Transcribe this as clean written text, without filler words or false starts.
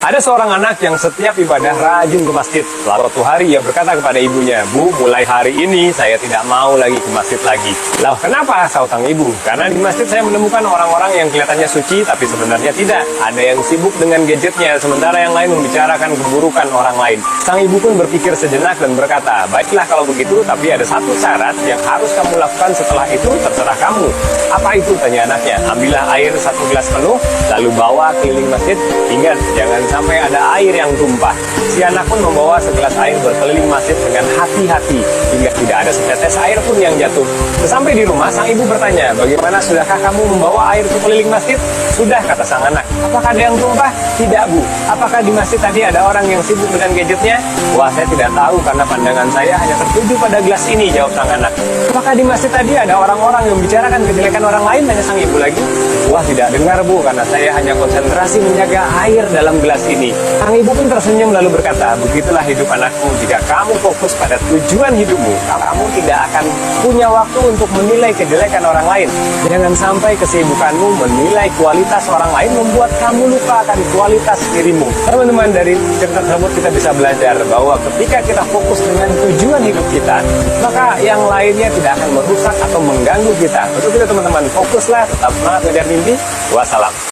Ada seorang anak yang setiap ibadah rajin ke masjid. Lalu suatu hari ia berkata kepada ibunya, "Bu, mulai hari ini saya tidak mau lagi ke masjid lagi." Lah, kenapa? Sahut sang ibu. Karena di masjid saya menemukan orang-orang yang kelihatannya suci, tapi sebenarnya tidak. Ada yang sibuk dengan gadgetnya, sementara yang lain membicarakan keburukan orang lain. Sang ibu pun berpikir sejenak dan berkata, "Baiklah kalau begitu, tapi ada satu syarat yang harus kamu lakukan setelah itu terserah kamu." "Apa itu?" tanya anaknya. "Ambillah air 1 gelas penuh, lalu bawa keliling masjid. Ingat, jangan sampai ada air yang tumpah." Si anak pun membawa segelas air berkeliling masjid dengan hati-hati hingga tidak ada setetes air pun yang jatuh. Sesampai di rumah, sang ibu bertanya, "Bagaimana, sudahkah kamu membawa air ke keliling masjid?" "Sudah," kata sang anak. "Apakah ada yang tumpah?" "Tidak, Bu." "Apakah di masjid tadi ada orang yang sibuk dengan gadgetnya?" "Wah, saya tidak tahu karena pandangan saya hanya tertuju pada gelas ini," jawab sang anak. "Apakah di masjid tadi ada orang-orang yang membicarakan kejelekan orang lain?" tanya sang ibu lagi. "Wah, tidak dengar, Bu, karena saya hanya konsentrasi menjaga air dalam gelas ini." Sang ibu pun tersenyum lalu berkata, "Begitulah hidup anakku. Jika kamu fokus pada tujuan hidupmu, kamu tidak akan punya waktu untuk menilai kejelekan orang lain. Jangan sampai kesibukanmu menilai kualitas orang lain membuat kamu lupa akan kualitas dirimu." Teman-teman, dari cerita tersebut kita bisa belajar bahwa ketika kita fokus dengan tujuan hidup kita, maka yang lainnya tidak akan merusak atau mengganggu kita. Untuk itu teman-teman, fokuslah, tetap semangat mengejar mimpi. Wassalam.